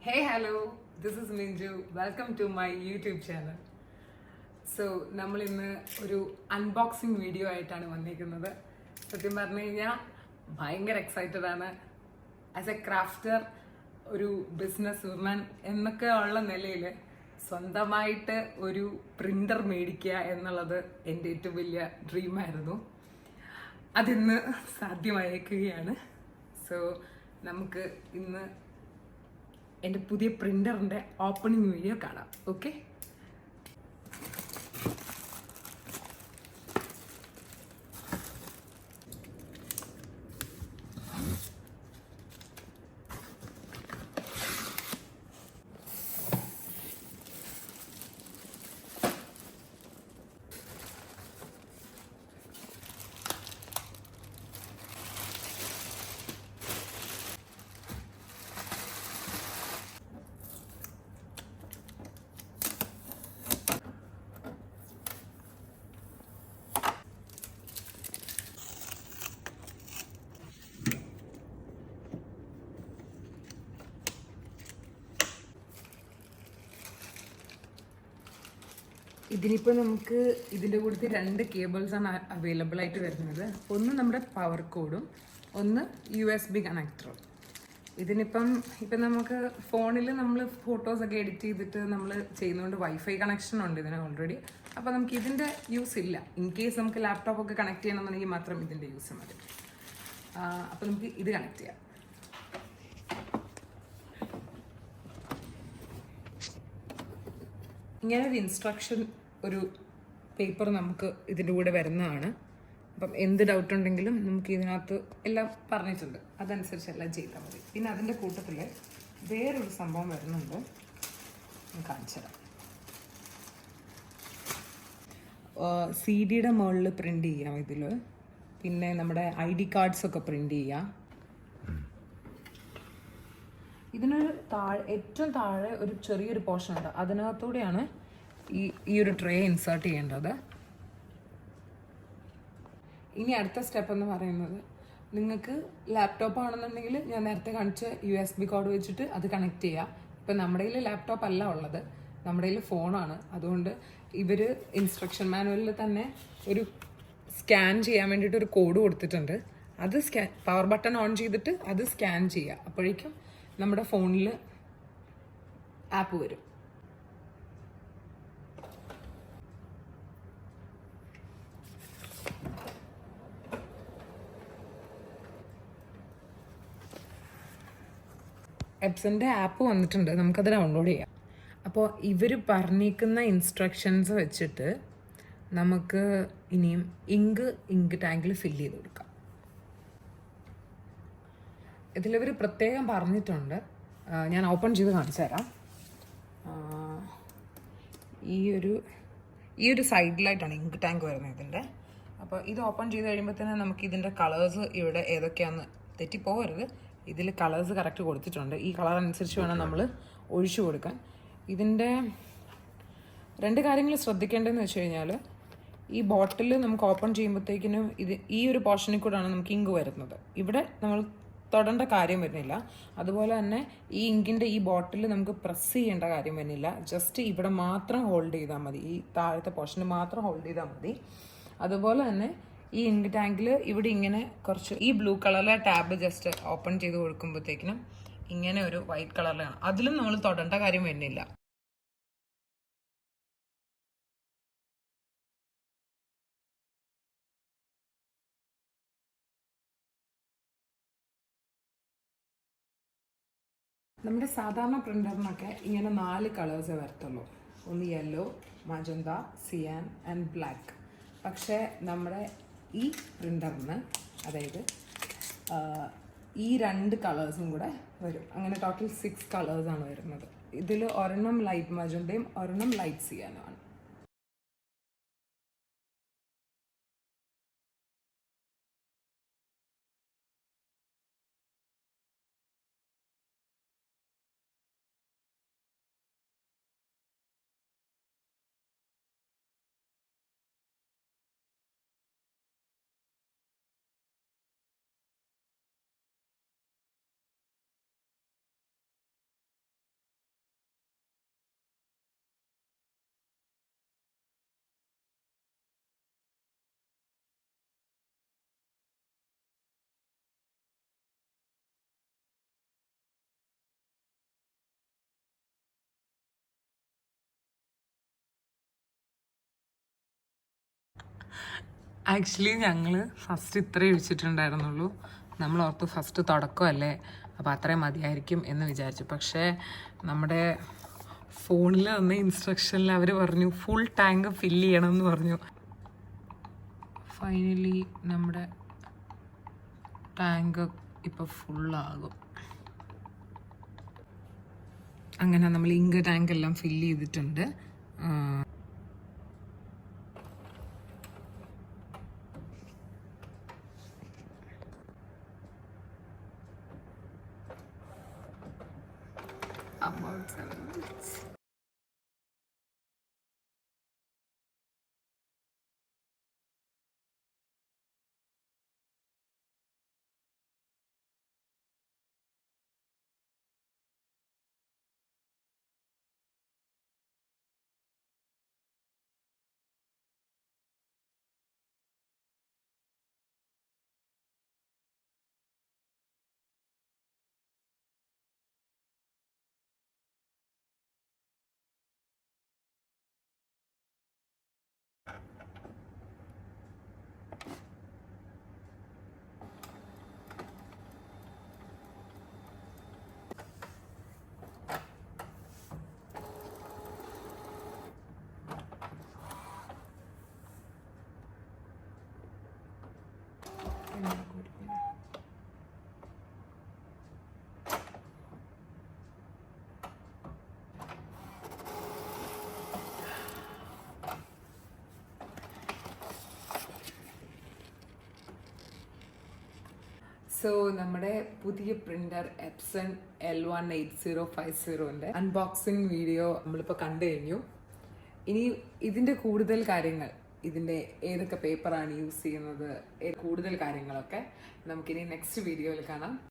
Hey, hello, this is Minju. Welcome to my YouTube channel. So നമ്മൾ ഇന്ന് ഒരു unboxing video ആയിട്ടാണ് വന്നിരിക്കുന്നത്. സത്യം പറഞ്ഞു കഴിഞ്ഞാൽ ഭയങ്കര എക്സൈറ്റഡ് ആണ്. ആസ് എ ക്രാഫ്റ്റർ, ഒരു ബിസിനസ് വുമൻ എന്നൊക്കെ ഉള്ള നിലയിൽ സ്വന്തമായിട്ട് ഒരു പ്രിന്റർ മേടിക്കുക എന്നുള്ളത് എൻ്റെ ഏറ്റവും വലിയ ഡ്രീമായിരുന്നു. അതിന്ന് സാധ്യമായേക്കുകയാണ്. സോ നമുക്ക് ഇന്ന് എൻ്റെ പുതിയ പ്രിൻ്ററിൻ്റെ ഓപ്പണിംഗ് വീഡിയോ കാണാം. ഓക്കെ, ഇതിനിപ്പോൾ നമുക്ക് ഇതിൻ്റെ കൂടെ രണ്ട് കേബിൾസാണ് അവൈലബിൾ ആയിട്ട് വരുന്നത്. ഒന്ന് നമ്മുടെ പവർ കോഡും ഒന്ന് USB കണക്ടറും. ഇപ്പം നമുക്ക് ഫോണിൽ നമ്മൾ ഫോട്ടോസൊക്കെ എഡിറ്റ് ചെയ്തിട്ട് നമ്മൾ ചെയ്യുന്നതുകൊണ്ട് വൈഫൈ കണക്ഷൻ ഉണ്ട് ഇതിന് ഓൾറെഡി. അപ്പോൾ നമുക്ക് ഇതിൻ്റെ യൂസ് ഇല്ല. ഇൻ കേസ് നമുക്ക് ലാപ്ടോപ്പൊക്കെ കണക്ട് ചെയ്യണമെന്നുണ്ടെങ്കിൽ മാത്രം ഇതിൻ്റെ യൂസ് മതി. അപ്പോൾ നമുക്ക് ഇത് കണക്ട് ചെയ്യാം. ഇങ്ങനെ ഒരു ഇൻസ്ട്രക്ഷൻ ഒരു പേപ്പർ നമുക്ക് ഇതിൻ്റെ കൂടെ വരുന്നതാണ്. അപ്പം എന്ത് ഡൗട്ട് ഉണ്ടെങ്കിലും നമുക്ക് ഇതിനകത്ത് എല്ലാം പറഞ്ഞിട്ടുണ്ട്, അതനുസരിച്ച് എല്ലാം ചെയ്താൽ മതി. പിന്നെ അതിൻ്റെ കൂട്ടത്തിൽ വേറൊരു സംഭവം വരുന്നുണ്ട്, കാണിച്ചു തരാം. CD മുകളിൽ പ്രിൻ്റ് ചെയ്യാം ഇതിൽ. പിന്നെ നമ്മുടെ ID കാർഡ്സൊക്കെ പ്രിൻ്റ് ചെയ്യാം. ഇതിനൊരു ഏറ്റവും താഴെ ഒരു ചെറിയൊരു പോർഷൻ ഉണ്ട്, അതിനകത്തൂടെയാണ് ഈ ഒരു ട്രേ ഇൻസേർട്ട് ചെയ്യേണ്ടത്. ഇനി അടുത്ത സ്റ്റെപ്പ് എന്ന് പറയുന്നത്, നിങ്ങൾക്ക് ലാപ്ടോപ്പ് ആണെന്നുണ്ടെങ്കിൽ ഞാൻ നേരത്തെ കാണിച്ച USB കോഡ് വെച്ചിട്ട് അത് കണക്ട് ചെയ്യുക. ഇപ്പം നമ്മുടെ കയ്യിൽ ലാപ്ടോപ്പ് അല്ല ഉള്ളത്, നമ്മുടെ കയ്യിൽ ഫോണാണ്. അതുകൊണ്ട് ഇവർ ഇൻസ്ട്രക്ഷൻ മാനുവലിൽ തന്നെ ഒരു സ്കാൻ ചെയ്യാൻ വേണ്ടിയിട്ട് ഒരു കോഡ് കൊടുത്തിട്ടുണ്ട്. അത് പവർ ബട്ടൺ ഓൺ ചെയ്തിട്ട് അത് സ്കാൻ ചെയ്യുക. അപ്പോഴേക്കും നമ്മുടെ ഫോണിൽ ആപ്പ് വരും. എപ്സൻ്റെ ആപ്പ് വന്നിട്ടുണ്ട്, നമുക്കത് ഡൗൺലോഡ് ചെയ്യാം. അപ്പോൾ ഇവർ പറഞ്ഞിരിക്കുന്ന ഇൻസ്ട്രക്ഷൻസ് വെച്ചിട്ട് നമുക്ക് ഇനിയും ഇങ്ക് ടാങ്കിൽ ഫില്ല് ചെയ്ത് കൊടുക്കാം. ഇതിലിവർ പ്രത്യേകം പറഞ്ഞിട്ടുണ്ട്, ഞാൻ ഓപ്പൺ ചെയ്ത് കാണിച്ചു തരാം. ഈ ഒരു സൈഡിലായിട്ടാണ് ഇങ്ക് ടാങ്ക് വരുന്നത് ഇതിൻ്റെ. അപ്പോൾ ഇത് ഓപ്പൺ ചെയ്ത് കഴിയുമ്പോൾ തന്നെ നമുക്ക് ഇതിൻ്റെ കളേഴ്സ് ഇവിടെ ഏതൊക്കെയാണെന്ന് തെറ്റിപ്പോകരുത്. ഇതിൽ കളേഴ്സ് കറക്റ്റ് കൊടുത്തിട്ടുണ്ട്. ഈ കളർ അനുസരിച്ച് വേണം നമ്മൾ ഒഴിച്ചു കൊടുക്കാൻ. ഇതിൻ്റെ രണ്ട് കാര്യങ്ങൾ ശ്രദ്ധിക്കേണ്ടതെന്ന് വെച്ച് കഴിഞ്ഞാൽ, ഈ ബോട്ടിൽ നമുക്ക് ഓപ്പൺ ചെയ്യുമ്പോഴത്തേക്കിനും ഈ ഒരു പോർഷനിൽ കൂടെയാണ് നമുക്ക് ഇങ്ക് വരുന്നത്. ഇവിടെ നമ്മൾ തൊടേണ്ട കാര്യം വരുന്നില്ല. അതുപോലെ തന്നെ ഈ ഇങ്കിൻ്റെ ഈ ബോട്ടിൽ നമുക്ക് പ്രസ് ചെയ്യേണ്ട കാര്യം വരുന്നില്ല. ജസ്റ്റ് ഇവിടെ മാത്രം ഹോൾഡ് ചെയ്താൽ മതി, ഈ താഴത്തെ പോർഷന് മാത്രം ഹോൾഡ് ചെയ്താൽ മതി. അതുപോലെ തന്നെ ഈ ഇങ്ക് ടാങ്കിൽ ഇവിടെ ഇങ്ങനെ കുറച്ച് ഈ ബ്ലൂ കളറിലെ ടാബ് ജസ്റ്റ് ഓപ്പൺ ചെയ്ത് കൊടുക്കുമ്പോഴത്തേക്കിനും ഇങ്ങനെ ഒരു വൈറ്റ് കളറിലാണ്. അതിലും നമ്മൾ തൊടേണ്ട കാര്യം വരുന്നില്ല. നമ്മുടെ സാധാരണ പ്രിൻ്ററിനൊക്കെ ഇങ്ങനെ 4 കളേഴ്സേ വരത്തുള്ളൂ. ഒന്ന് yellow, magenta, cyan and black. പക്ഷേ നമ്മുടെ ഈ പ്രിൻ്ററിന്, അതായത് ഈ 2 കളേഴ്സും കൂടെ വരും. അങ്ങനെ ടോട്ടൽ 6 കളേഴ്സാണ് വരുന്നത്. ഇതിൽ ഒരെണ്ണം ലൈറ്റ് മജന്തയും ഒരെണ്ണം ലൈറ്റ് സിയാനുമാണ്. ആക്ച്വലി ഞങ്ങൾ ഫസ്റ്റ് ഇത്രേ ഒഴിച്ചിട്ടുണ്ടായിരുന്നുള്ളൂ. നമ്മൾ ഓർത്ത് ഫസ്റ്റ് തുടക്കമല്ലേ, അപ്പോൾ അത്രയും മതിയായിരിക്കും എന്ന് വിചാരിച്ചു. പക്ഷേ നമ്മുടെ ഫോണിൽ തന്ന ഇൻസ്ട്രക്ഷനിൽ അവർ പറഞ്ഞു ഫുൾ ടാങ്ക് ഫില്ല് ചെയ്യണം എന്ന് പറഞ്ഞു. ഫൈനലി നമ്മുടെ ടാങ്ക് ഇപ്പോൾ ഫുള്ളാകും. അങ്ങനെ നമ്മൾ ഇങ്ക് ടാങ്ക് എല്ലാം ഫില്ല് ചെയ്തിട്ടുണ്ട്. About 7 minutes. സോ നമ്മുടെ പുതിയ പ്രിന്റർ എപ്സൺ L18050ന്റെ അൺബോക്സിംഗ് വീഡിയോ നമ്മളിപ്പോൾ കണ്ടു കഴിഞ്ഞു. ഇനി ഇതിന്റെ കൂടുതൽ കാര്യങ്ങൾ, ഇതിന്റെ ഏതൊക്കെ പേപ്പറാണ് യൂസ് ചെയ്യുന്നത്, കൂടുതൽ കാര്യങ്ങളൊക്കെ നമുക്കിനി നെക്സ്റ്റ് വീഡിയോയിൽ കാണാം.